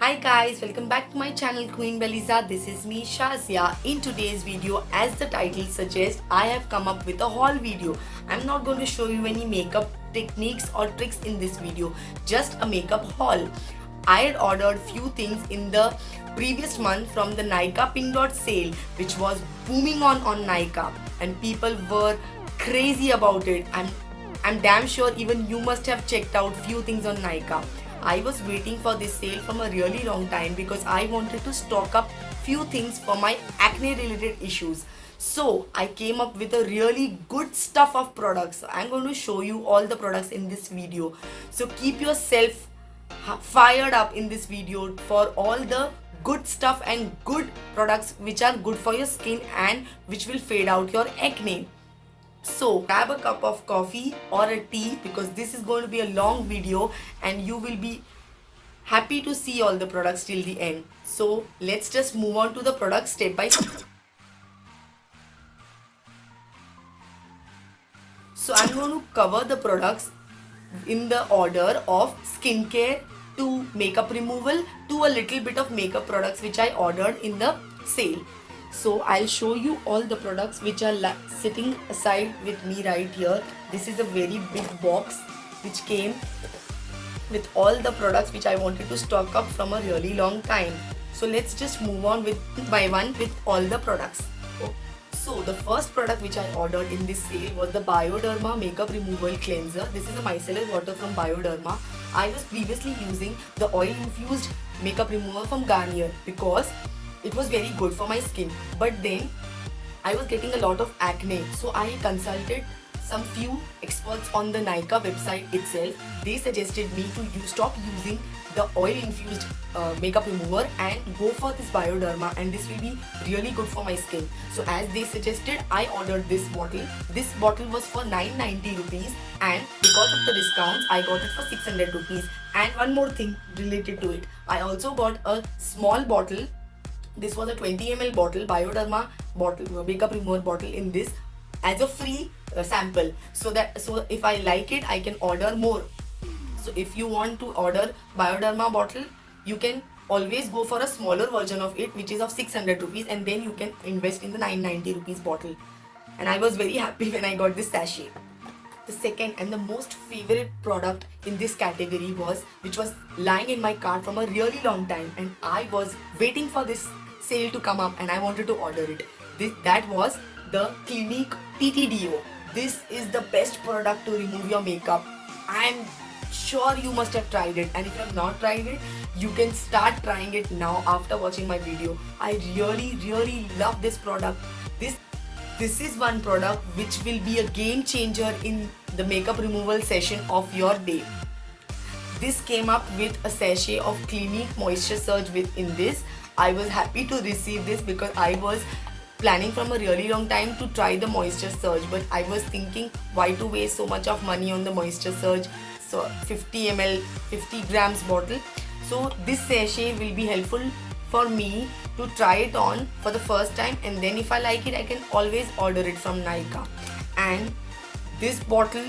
Hi guys, welcome back to my channel Queen Beliza. This is me Shazia. In today's video, as the title suggests, I have come up with a haul video. I'm not going to show you any makeup techniques or tricks in this video, just a makeup haul. I had ordered few things in the previous month from the Nykaa Pink Dot sale, which was booming on Nykaa, and people were crazy about it. I'm damn sure even you must have checked out few things on Nykaa. I was waiting for this sale from a really long time because I wanted to stock up few things for my acne related issues. So I came up with a really good stuff of products. I'm going to show you all the products in this video. So keep yourself fired up in this video for all the good stuff and good products which are good for your skin and which will fade out your acne. So grab a cup of coffee or a tea because this is going to be a long video and you will be happy to see all the products till the end. So let's just move on to the products step by step. So I'm going to cover the products in the order of skincare to makeup removal to a little bit of makeup products which I ordered in the sale. So I'll show you all the products which are sitting aside with me right here. This is a very big box which came with all the products which I wanted to stock up from a really long time. So let's just move on with by one with all the products. So the first product which I ordered in this sale was the Bioderma Makeup Removal Cleanser. This is a micellar water from Bioderma. I was previously using the oil infused makeup remover from Garnier because it was very good for my skin, but then I was getting a lot of acne, so I consulted some few experts on the Nykaa website itself. They suggested me to stop using the oil infused makeup remover and go for this Bioderma, and this will be really good for my skin. So as they suggested, I ordered this bottle. This bottle was for 990 rupees, and because of the discounts I got it for 600 rupees. And one more thing related to it, I also got a small bottle. This was a 20 ml bottle, Bioderma bottle, makeup remover bottle in this as a free sample. So if I like it, I can order more. So if you want to order Bioderma bottle, you can always go for a smaller version of it, which is of 600 rupees, and then you can invest in the 990 rupees bottle. And I was very happy when I got this sachet. The second and the most favorite product in this category which was lying in my cart from a really long time, and I was waiting for this sale to come up and I wanted to order it. That was the Clinique TTDO. This is the best product to remove your makeup. I'm sure you must have tried it, and if you have not tried it, you can start trying it now after watching my video. I really love this product. This is one product which will be a game changer in the makeup removal session of your day. This came up with a sachet of Clinique Moisture Surge within this. I was happy to receive this because I was planning from a really long time to try the Moisture Surge, but I was thinking why to waste so much of money on the Moisture Surge. So 50 ml, 50 grams bottle. So this sachet will be helpful for me to try it on for the first time, and then if I like it, I can always order it from Nykaa. And this bottle,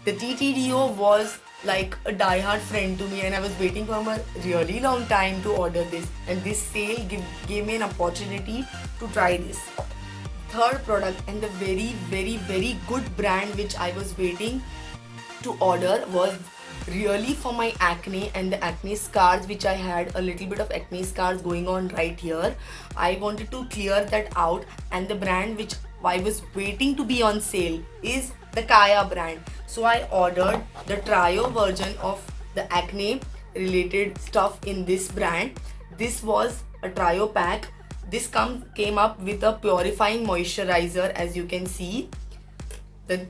the TTDO, was like a die-hard friend to me, and I was waiting for a really long time to order this, and this sale gave me an opportunity to try this. Third product and the very good brand which I was waiting to order was really for my acne and the acne scars which I had. A little bit of acne scars going on right here. I wanted to clear that out, and the brand which I was waiting to be on sale is the Kaya brand. So I ordered the trio version of the acne related stuff in this brand. This was a trio pack. This came up with a purifying moisturizer, as you can see. The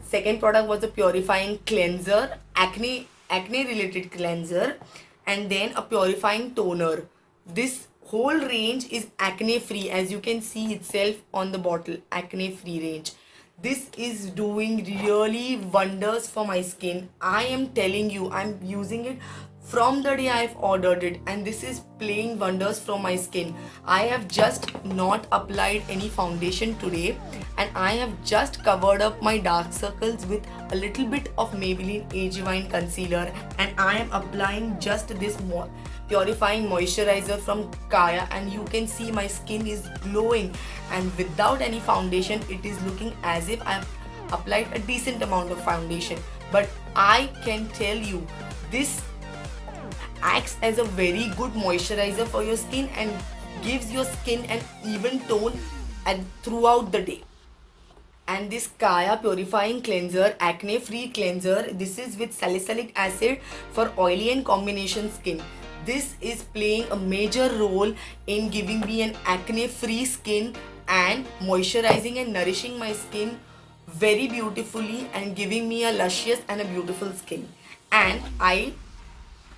second product was a purifying cleanser, acne related cleanser, and then a purifying toner. This whole range is acne free, as you can see itself on the bottle, acne free range. This is doing really wonders for my skin. I am telling you, I'm using it from the day I've ordered it, and this is playing wonders from my skin. I have just not applied any foundation today, and I have just covered up my dark circles with a little bit of Maybelline Age-Divine concealer, and I am applying just this purifying moisturizer from Kaya, and you can see my skin is glowing, and without any foundation it is looking as if I've applied a decent amount of foundation. But I can tell you, this acts as a very good moisturizer for your skin and gives your skin an even tone and throughout the day. And this Kaya purifying cleanser, acne free cleanser, this is with salicylic acid for oily and combination skin. This is playing a major role in giving me an acne free skin and moisturizing and nourishing my skin very beautifully and giving me a luscious and a beautiful skin. And I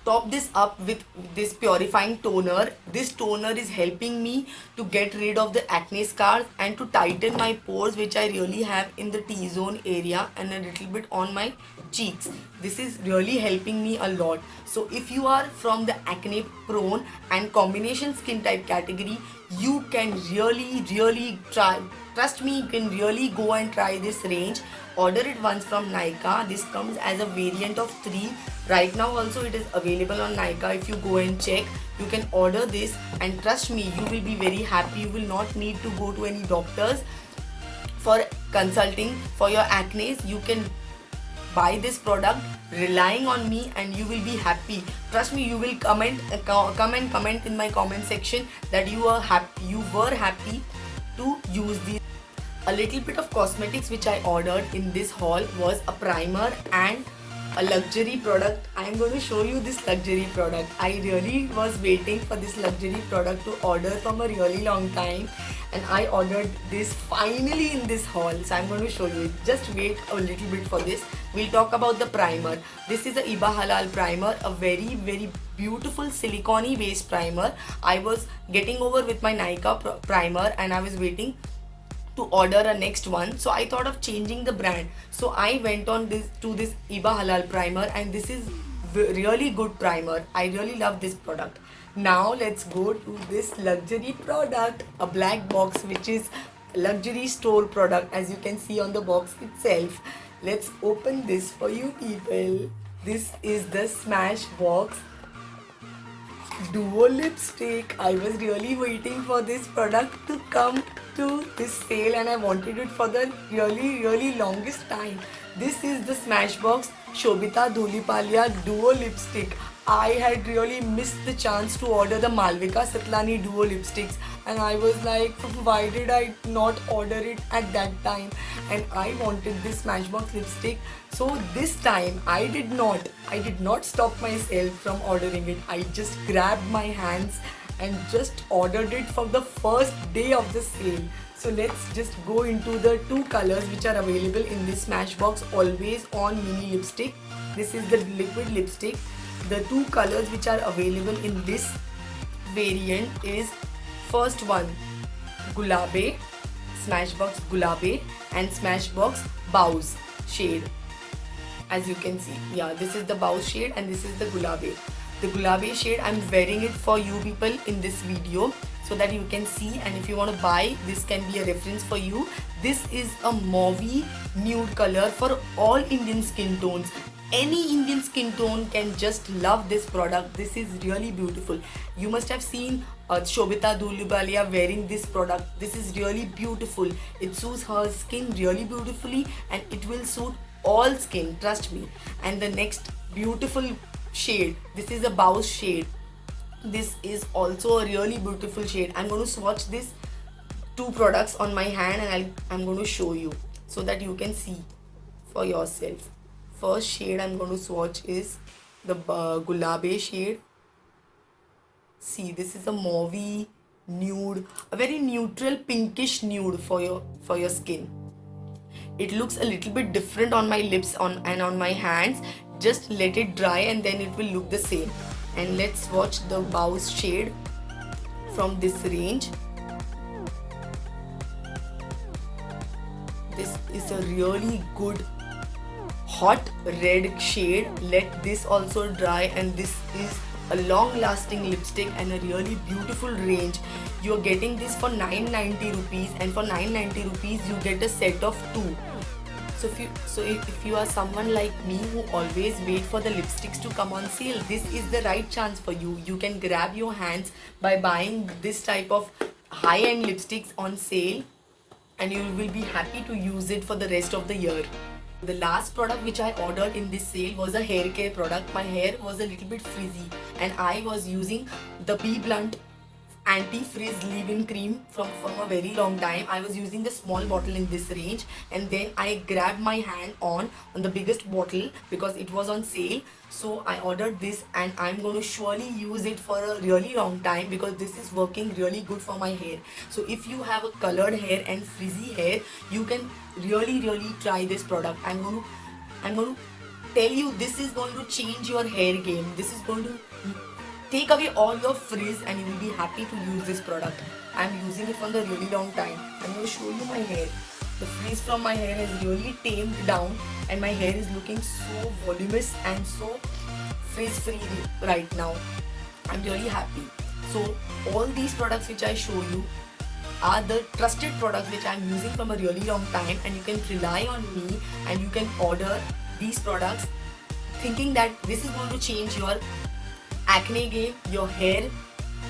top this up with this purifying toner. This toner is helping me to get rid of the acne scars and to tighten my pores, which I really have in the T-zone area and a little bit on my cheeks. This is really helping me a lot. So if you are from the acne prone and combination skin type category, you can really try. Trust me, you can really go and try this range. Order it once from Nykaa. This comes as a variant of 3. Right now also it is available on Nykaa. If you go and check, you can order this, and trust me, you will be very happy. You will not need to go to any doctors for consulting for your acne. You can buy this product relying on me and you will be happy. Trust me, you will come and comment in my comment section that you were happy to use these. A little bit of cosmetics which I ordered in this haul was a primer and a luxury product. I am going to show you this luxury product. I really was waiting for this luxury product to order from a really long time, and I ordered this finally in this haul. So I'm going to show you. Just wait a little bit for this. We'll talk about the primer. This is a Iba Halal primer, a very beautiful silicone based primer. I was getting over with my Nykaa primer and I was waiting to order a next one, so I thought of changing the brand. So I went on this Iba Halal primer, and this is really good primer. I really love this product. Now let's go to this luxury product, a black box, which is luxury store product, as you can see on the box itself. Let's open this for you people. This is the Smashbox Duo Lipstick. I was really waiting for this product to come to this sale, and I wanted it for the really longest time. This is the Smashbox Shobita Dhulipalia Duo Lipstick. I had really missed the chance to order the Malvika Satlani Duo Lipsticks, and I was like, why did I not order it at that time? And I wanted this Smashbox lipstick. So this time I did not stop myself from ordering it. I just grabbed my hands and just ordered it for the first day of the sale. So let's just go into the two colors which are available in this Smashbox Always On Mini Lipstick. This is the liquid lipstick. The two colors which are available in this variant is, first one, Gulabe, Smashbox Gulabe, and Smashbox Bows shade. As you can see, yeah, this is the Bows shade and this is the Gulabe. The Gulabe shade, I'm wearing it for you people in this video so that you can see, and if you want to buy, this can be a reference for you. This is a mauvey nude color for all Indian skin tones. Any Indian skin tone can just love this product. This is really beautiful. You must have seen Shobita Dhulipalia wearing this product. This is really beautiful. It suits her skin really beautifully, and it will suit all skin, trust me. And the next beautiful shade, this is a Bows shade. This is also a really beautiful shade. I'm going to swatch these two products on my hand, and I'm going to show you so that you can see for yourself. First shade I'm going to swatch is the Gulabe shade. See, this is a mauvey nude, a very neutral pinkish nude for your skin. It looks a little bit different on my lips and on my hands. Just let it dry and then it will look the same. And let's swatch the Bows shade from this range. This is a really good hot red shade. Let this also dry, and this is a long lasting lipstick and a really beautiful range. You're getting this for 990 rupees, and for 990 rupees you get a set of 2. So if you are someone like me who always wait for the lipsticks to come on sale, this is the right chance for you. You can grab your hands by buying this type of high-end lipsticks on sale, and you will be happy to use it for the rest of the year. The last product which I ordered in this sale was a hair care product. My hair was a little bit frizzy, and I was using the Be Blunt anti-frizz leave-in cream from a very long time. I was using the small bottle in this range, and then I grabbed my hand on the biggest bottle because it was on sale. So I ordered this, and I'm going to surely use it for a really long time because this is working really good for my hair. So if you have a colored hair and frizzy hair, you can really try this product. I'm going to tell you, this is going to change your hair game. This is going to take away all your frizz, and you will be happy to use this product. I'm using it for a really long time. I'm going to show you my hair. The frizz from my hair has really tamed down, and my hair is looking so voluminous and so frizz free right now. I'm really happy. So all these products which I show you are the trusted products which I'm using from a really long time, and you can rely on me, and you can order these products thinking that this is going to change your acne game, your hair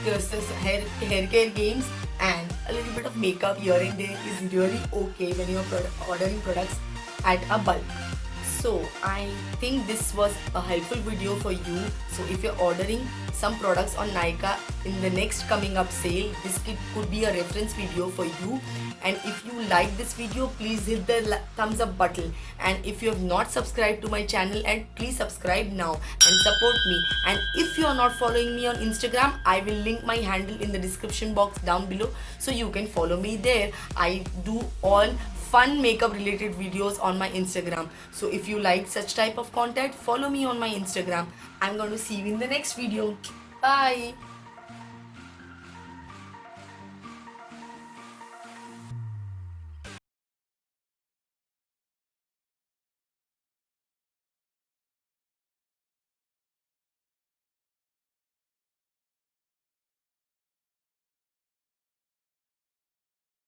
care games, and a little bit of makeup here and there is really okay when you're ordering products at a bulk. So I think this was a helpful video for you. So if you're ordering some products on Nykaa in the next coming up sale, this could be a reference video for you. And if you like this video, please hit the thumbs up button. And if you have not subscribed to my channel, and please subscribe now and support me. And if you are not following me on Instagram, I will link my handle in the description box down below, so you can follow me there. I do all fun makeup related videos on my Instagram. So if you like such type of content, follow me on my Instagram. I'm going to see you in the next video. Bye.